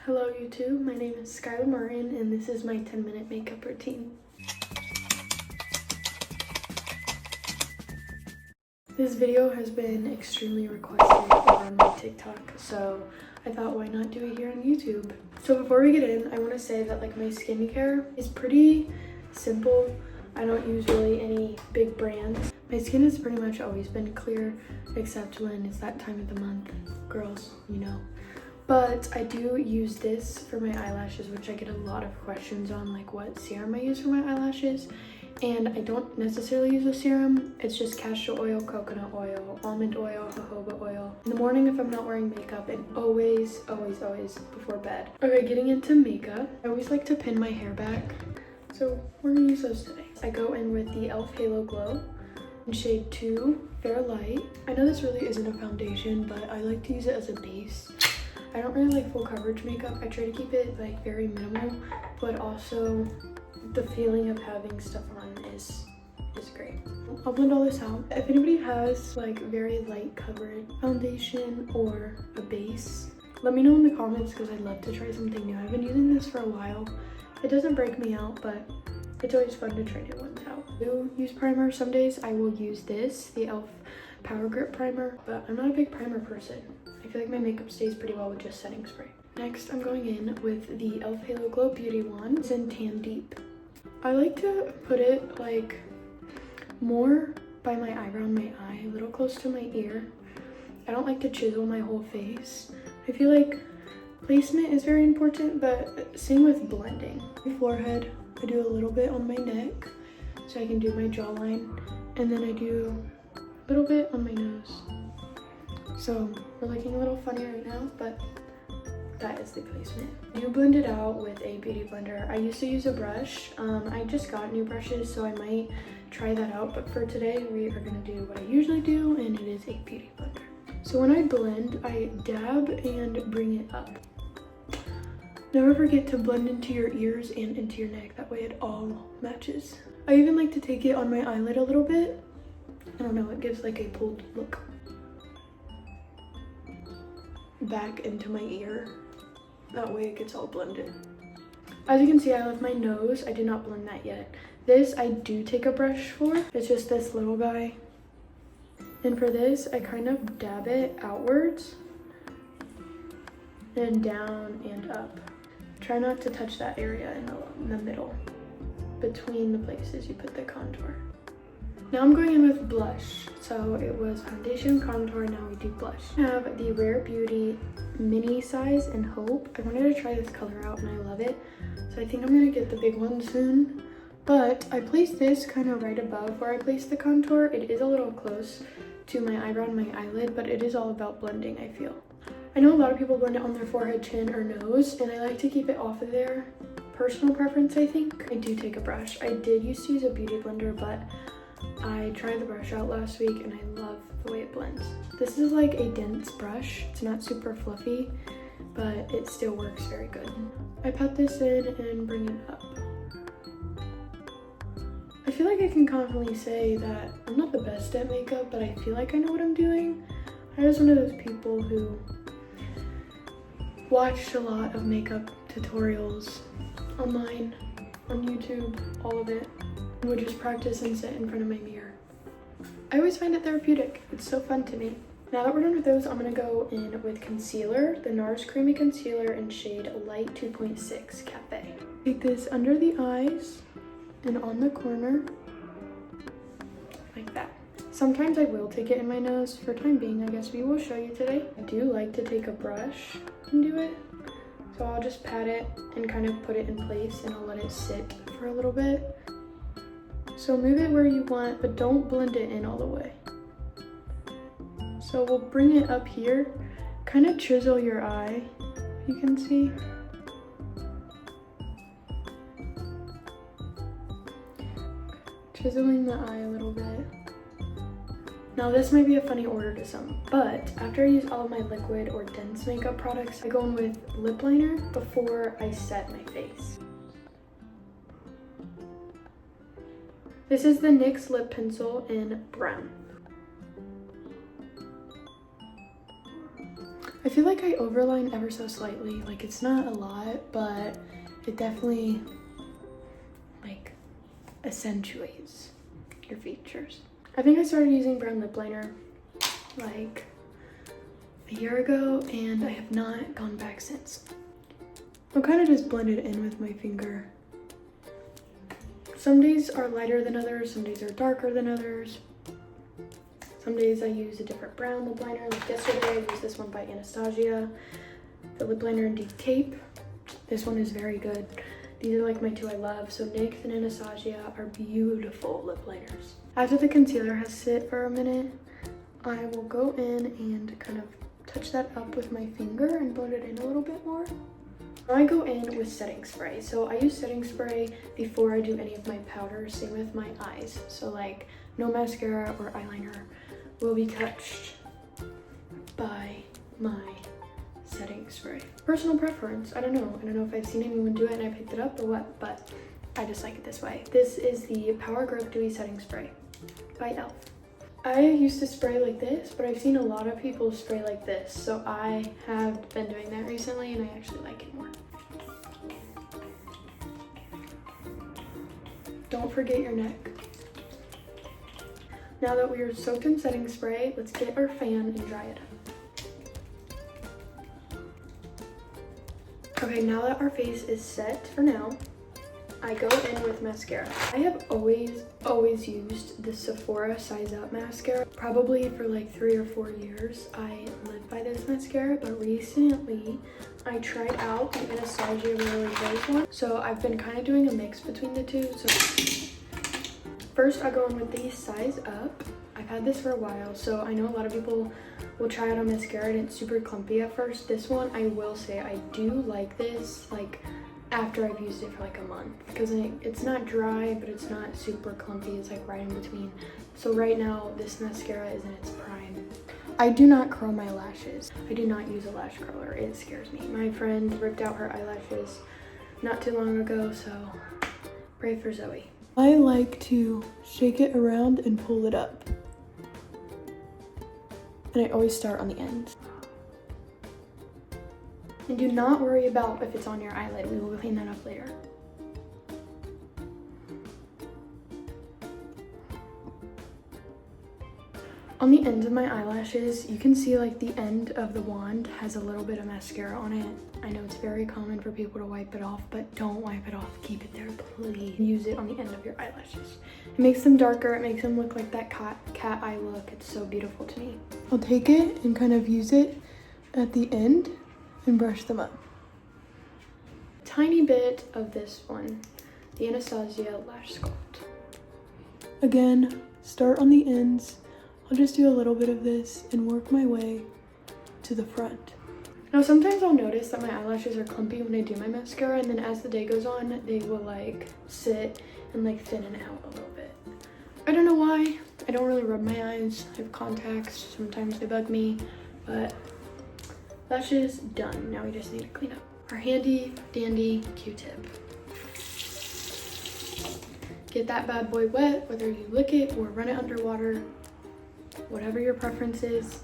Hello YouTube, my name is Martin and this is my 10-minute makeup routine. This video has been extremely requested over on my TikTok, so I thought why not do it here on YouTube. So before we get in, I want to say that my skincare is pretty simple. I don't use really any big brands. My skin has pretty much always been clear, except when it's that time of the month. Girls, you know. But I do use this for my eyelashes, which I get a lot of questions on, what serum I use for my eyelashes. And I don't necessarily use a serum. It's just castor oil, coconut oil, almond oil, jojoba oil. In the morning if I'm not wearing makeup, and always before bed. Okay, getting into makeup. I always like to pin my hair back. So we're gonna use those today. I go in with the e.l.f. Halo Glow in shade 2, Fair Light. I know this really isn't a foundation, but I like to use it as a base. I don't really like full coverage makeup. I try to keep it very minimal, but also the feeling of having stuff on is great. I'll blend all this out. If anybody has very light coverage foundation or a base, let me know in the comments because I'd love to try something new. I've been using this for a while. It doesn't break me out, but it's always fun to try new ones out. I do use primer. Some days I will use this, the e.l.f. Power Grip Primer, but I'm not a big primer person. I feel like my makeup stays pretty well with just setting spray. Next, I'm going in with the e.l.f. Halo Glow Beauty Wand. It's in Tan Deep. I like to put it more by my eyebrow and my eye, a little close to my ear. I don't like to chisel my whole face. I feel like placement is very important, but same with blending. My forehead, I do a little bit on my neck so I can do my jawline, and then I do a little bit on my nose. So we're looking a little funny right now, but that is the placement. I do blend it out with a beauty blender. I used to use a brush. I just got new brushes, so I might try that out. But for today, we are gonna do what I usually do, and it is a beauty blender. So when I blend, I dab and bring it up. Never forget to blend into your ears and into your neck. That way it all matches. I even like to take it on my eyelid a little bit. I don't know, it gives a pulled look. Back into my ear. That way it gets all blended. As you can see, I left my nose. I did not blend that yet. This I do take a brush for. It's just this little guy. And for this, I kind of dab it outwards and down and up. Try not to touch that area in the middle, between the places you put the contour. Now I'm going in with blush. So it was foundation, contour, now we do blush. I have the Rare Beauty mini size in Hope. I wanted to try this color out and I love it. So I think I'm gonna get the big one soon. But I placed this kind of right above where I placed the contour. It is a little close to my eyebrow and my eyelid, but it is all about blending, I feel. I know a lot of people blend it on their forehead, chin, or nose, and I like to keep it off of there. Personal preference, I think. I do take a brush. I did used to use a beauty blender, but I tried the brush out last week and I love the way it blends. This is a dense brush. It's not super fluffy, but it still works very good. I pat this in and bring it up. I feel like I can confidently say that I'm not the best at makeup, but I feel like I know what I'm doing. I was one of those people who watched a lot of makeup tutorials online, on YouTube, all of it. And would just practice and sit in front of my mirror. I always find it therapeutic. It's so fun to me. Now that we're done with those, I'm gonna go in with concealer, the NARS Creamy Concealer in shade Light 2.6 Cafe. Take this under the eyes and on the corner, like that. Sometimes I will take it in my nose. For time being, I guess we will show you today. I do like to take a brush and do it. So I'll just pat it and kind of put it in place and I'll let it sit for a little bit. So move it where you want, but don't blend it in all the way. So we'll bring it up here, kind of chisel your eye, you can see. Chiseling the eye a little bit. Now this might be a funny order to some, but after I use all of my liquid or dense makeup products, I go in with lip liner before I set my face. This is the NYX lip pencil in brown. I feel like I overline ever so slightly. Like, it's not a lot, but it definitely like accentuates your features. I think I started using brown lip liner like a year ago, and I have not gone back since. I'll kind of just blend it in with my finger. Some days are lighter than others, some days are darker than others. Some days I use a different brown lip liner. Like yesterday, I used this one by Anastasia, the lip liner in Deep Tape. This one is very good. These are like my two I love. So NYX and Anastasia are beautiful lip liners. After the concealer has sit for a minute, I will go in and kind of touch that up with my finger and blend it in a little bit more. I go in with setting spray. So I use setting spray before I do any of my powders, same with my eyes. So like no mascara or eyeliner will be touched by my setting spray. Personal preference, I don't know if I've seen anyone do it and I picked it up or what, but I just like it this way. This is the Power Grip Dewy Setting Spray by e.l.f. I used to spray like this, but I've seen a lot of people spray like this, so I have been doing that recently and I actually like it more. Don't forget your neck. Now that we are soaked in setting spray, let's get our fan and dry it. Okay, now that our face is set for now, I go in with mascara. I have always used the Sephora Size Up mascara. Probably for like 3 or 4 years, I lived by this mascara, but recently I tried out the Anastasia Really Rose one. So I've been kind of doing a mix between the two. So first I go in with the Size Up. I've had this for a while, so I know a lot of people will try out a mascara and it's super clumpy at first. This one, I will say, I do like this, like, after I've used it for like a month, because it's not dry, but it's not super clumpy. It's like right in between. So right now, this mascara is in its prime. I do not curl my lashes. I do not use a lash curler. It scares me. My friend ripped out her eyelashes not too long ago, so pray for Zoe. I like to shake it around and pull it up. And I always start on the end. And do not worry about if it's on your eyelid. We will clean that up later. On the ends of my eyelashes, you can see like the end of the wand has a little bit of mascara on it. I know it's very common for people to wipe it off, but don't wipe it off. Keep it there, please. Use it on the end of your eyelashes. It makes them darker. It makes them look like that cat eye look. It's so beautiful to me. I'll take it and kind of use it at the end and brush them up. Tiny bit of this one, the Anastasia Lash Sculpt. Again, start on the ends. I'll just do a little bit of this and work my way to the front. Now sometimes I'll notice that my eyelashes are clumpy when I do my mascara, and then as the day goes on, they will like sit and like thin out a little bit. I don't know why. I don't really rub my eyes. I have contacts. Sometimes they bug me, but lashes done. Now we just need to clean up. Our handy dandy Q-tip. Get that bad boy wet, whether you lick it or run it underwater. Whatever your preference is,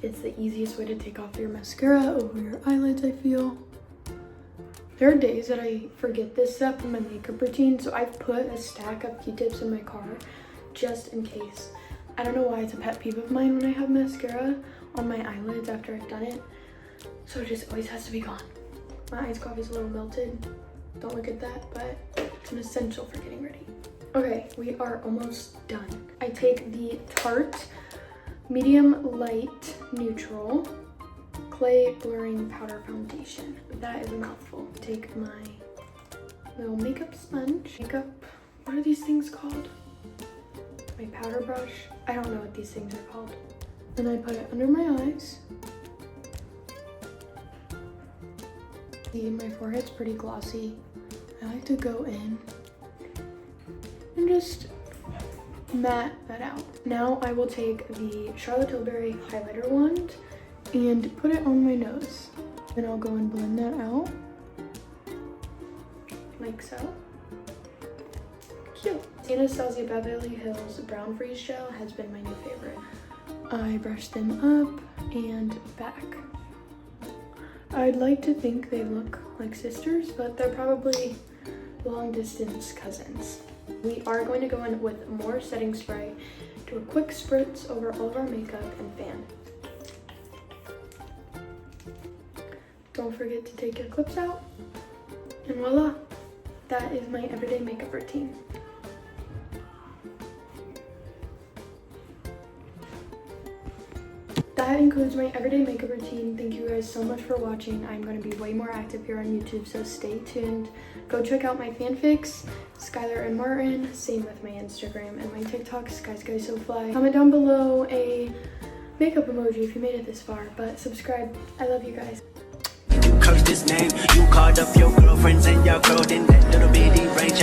it's the easiest way to take off your mascara over your eyelids, I feel. There are days that I forget this step in my makeup routine, so I've put a stack of Q-tips in my car just in case. I don't know why it's a pet peeve of mine when I have mascara on my eyelids after I've done it, so it just always has to be gone. My ice coffee is a little melted. Don't look at that, but it's an essential for getting ready. Okay, we are almost done. I take the Tarte Medium Light Neutral Clay Blurring Powder Foundation. That is a mouthful. Take my little makeup sponge. What are these things called? My powder brush. I don't know what these things are called. Then I put it under my eyes. See, my forehead's pretty glossy. I like to go in and just matte that out. Now I will take the Charlotte Tilbury highlighter wand and put it on my nose. Then I'll go and blend that out, like so. Cute. Anastasia Beverly Hills Brown Freeze Gel has been my new favorite. I brush them up and back. I'd like to think they look like sisters, but they're probably long distance cousins. We are going to go in with more setting spray, do a quick spritz over all of our makeup, and fan. Don't forget to take your clips out, and voila, that is my everyday makeup routine. That includes my everyday makeup routine. Thank you guys so much for watching. I'm going to be way more active here on YouTube, so stay tuned. Go check out my fanfix, skylarnmartin, same with my Instagram and my TikTok, SkySkySoFly. Comment down below a makeup emoji if you made it this far, but subscribe. I love you guys. You cursed his name, you called up your girlfriends and y'all curled in that little bitty range.